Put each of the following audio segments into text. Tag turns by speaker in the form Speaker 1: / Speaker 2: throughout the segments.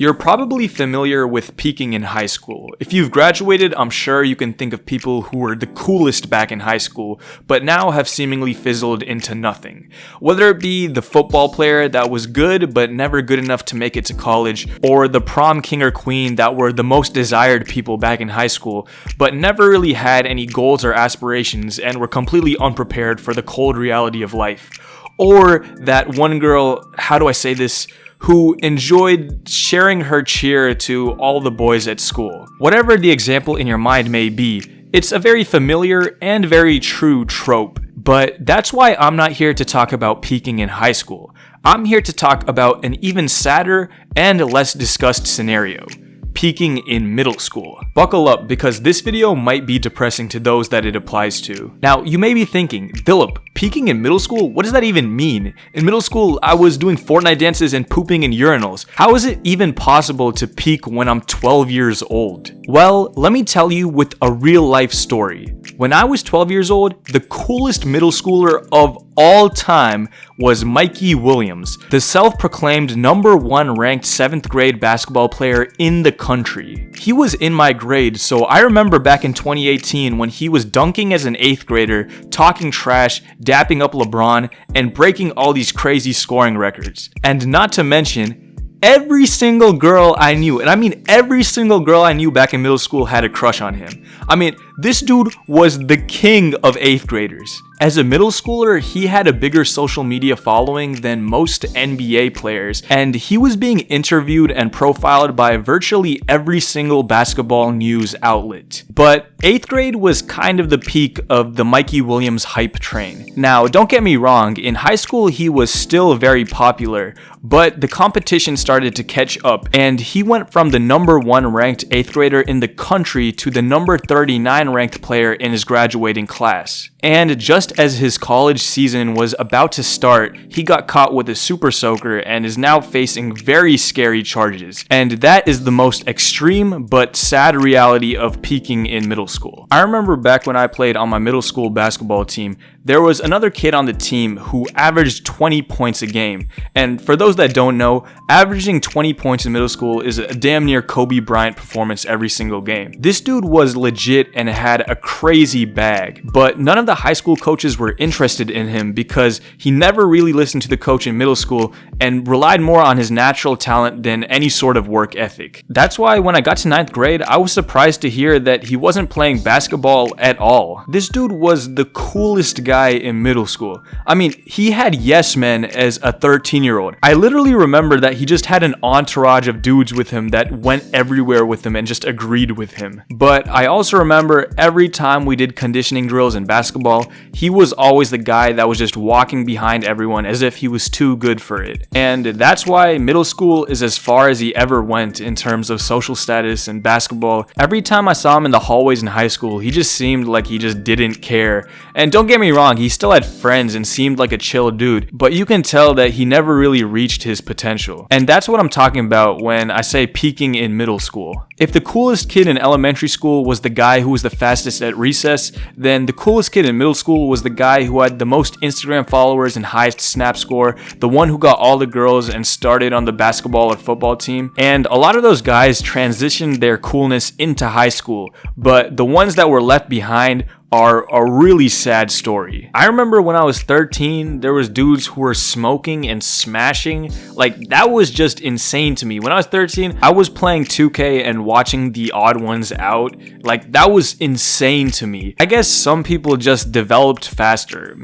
Speaker 1: You're probably familiar with peaking in high school. If you've graduated, I'm sure you can think of people who were the coolest back in high school, but now have seemingly fizzled into nothing. Whether it be the football player that was good, but never good enough to make it to college, or the prom king or queen that were the most desired people back in high school, but never really had any goals or aspirations and were completely unprepared for the cold reality of life. Or that one girl, how do I say this, who enjoyed sharing her cheer to all the boys at school. Whatever the example in your mind may be, it's a very familiar and very true trope. But that's why I'm not here to talk about peaking in high school. I'm here to talk about an even sadder and less discussed scenario. Peaking in middle school. Buckle up because this video might be depressing to those that it applies to. Now, you may be thinking, Philip, peaking in middle school? What does that even mean? In middle school, I was doing Fortnite dances and pooping in urinals. How is it even possible to peak when I'm 12 years old? Well, let me tell you with a real life story. When I was 12 years old, the coolest middle schooler of all time was Mikey Williams, the self-proclaimed #1 ranked 7th grade basketball player in the country. He was in my grade, so I remember back in 2018 when he was dunking as an 8th grader, talking trash, dapping up LeBron, and breaking all these crazy scoring records. And not to mention, every single girl I knew, and I mean every single girl I knew back in middle school had a crush on him. I mean, this dude was the king of 8th graders. As a middle schooler, he had a bigger social media following than most NBA players, and he was being interviewed and profiled by virtually every single basketball news outlet. But 8th grade was kind of the peak of the Mikey Williams hype train. Now, don't get me wrong, in high school he was still very popular, but the competition started to catch up, and he went from the #1 ranked 8th grader in the country to the number 39 ranked player in his graduating class. And just as his college season was about to start, he got caught with a super soaker and is now facing very scary charges. And that is the most extreme but sad reality of peaking in middle school. I remember back when I played on my middle school basketball team, there was another kid on the team who averaged 20 points a game. And for those that don't know, averaging 20 points in middle school is a damn near Kobe Bryant performance every single game. This dude was legit and had a crazy bag, but none of the high school coaches were interested in him because he never really listened to the coach in middle school and relied more on his natural talent than any sort of work ethic. That's why when I got to 9th grade, I was surprised to hear that he wasn't playing basketball at all. This dude was the coolest guy in middle school. I mean, he had yes men as a 13-year-old. I literally remember that he just had an entourage of dudes with him that went everywhere with him and just agreed with him. But I also remember every time we did conditioning drills in basketball, he was always the guy that was just walking behind everyone as if he was too good for it. And that's why middle school is as far as he ever went in terms of social status and basketball. Every time I saw him in the hallways in high school, he just seemed like he just didn't care. And don't get me wrong, he still had friends and seemed like a chill dude, but you can tell that he never really reached his potential. And that's what I'm talking about when I say peaking in middle school. If the coolest kid in elementary school was the guy who was the fastest at recess, then the coolest kid in middle school was the guy who had the most Instagram followers and highest snap score, the one who got all the girls and started on the basketball or football team. And a lot of those guys transitioned their coolness into high school, but the ones that were left behind are a really sad story. I remember when I was 13, there was dudes who were smoking and smashing. Like, that was just insane to me. When I was 13, I was playing 2K and watching the odd ones out. Like, that was insane to me. I guess some people just developed faster.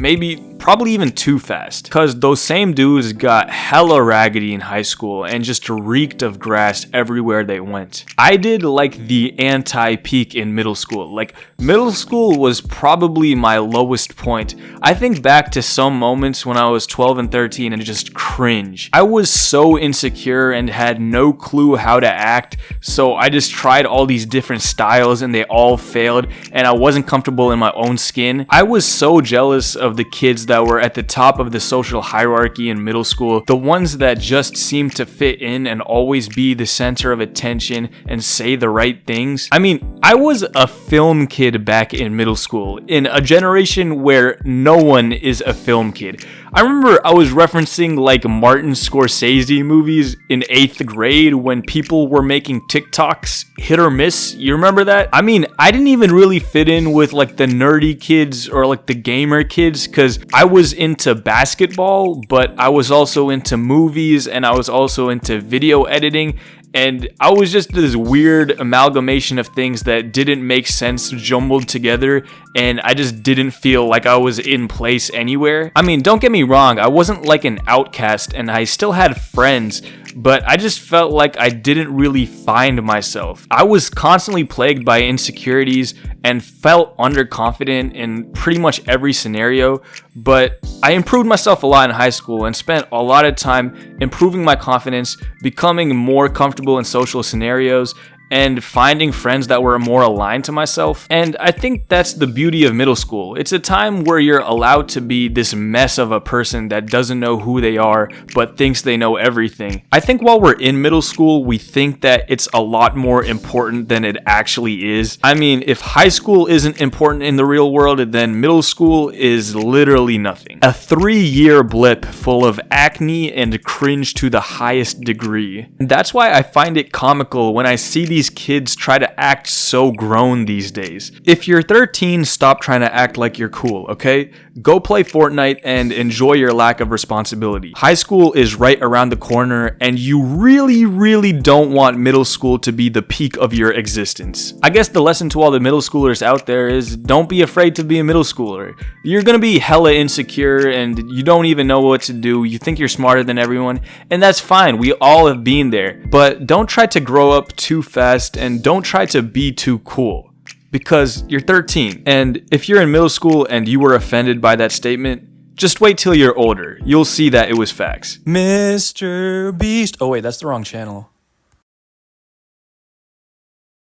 Speaker 1: Probably even too fast. Because those same dudes got hella raggedy in high school and just reeked of grass everywhere they went. I did like the anti-peak in middle school. Like, middle school was probably my lowest point. I think back to some moments when I was 12 and 13 and just cringe. I was so insecure and had no clue how to act, so I just tried all these different styles and they all failed, and I wasn't comfortable in my own skin. I was so jealous of the kids kids that were at the top of the social hierarchy in middle school, the ones that just seemed to fit in and always be the center of attention and say the right things. I mean, I was a film kid back in middle school, in a generation where no one is a film kid. I remember I was referencing like Martin Scorsese movies in 8th grade when people were making TikToks, hit or miss. You remember that? I mean, I didn't even really fit in with like the nerdy kids or like the gamer kids, because I was into basketball, but I was also into movies and I was also into video editing. And I was just this weird amalgamation of things that didn't make sense jumbled together, and I just didn't feel like I was in place anywhere. I mean, don't get me wrong, I wasn't like an outcast and I still had friends, but I just felt like I didn't really find myself. I was constantly plagued by insecurities and felt underconfident in pretty much every scenario, but I improved myself a lot in high school and spent a lot of time improving my confidence, becoming more comfortable in social scenarios, and finding friends that were more aligned to myself. And I think that's the beauty of middle school. It's a time where you're allowed to be this mess of a person that doesn't know who they are but thinks they know everything. I think while we're in middle school, we think that it's a lot more important than it actually is. I mean, if high school isn't important in the real world, then middle school is literally nothing. A 3-year blip full of acne and cringe to the highest degree. And that's why I find it comical when I see these kids try to act so grown these days. If you're 13, stop trying to act like you're cool, okay? Go play Fortnite and enjoy your lack of responsibility. High school is right around the corner, and you really don't want middle school to be the peak of your existence. I guess the lesson to all the middle schoolers out there is don't be afraid to be a middle schooler. You're gonna be hella insecure and you don't even know what to do. You think you're smarter than everyone, and that's fine. We all have been there. But don't try to grow up too fast, and don't try to be too cool, because you're 13. And if you're in middle school and you were offended by that statement, just wait till you're older. You'll see that it was facts. Mr. Beast. Oh wait, that's the wrong channel.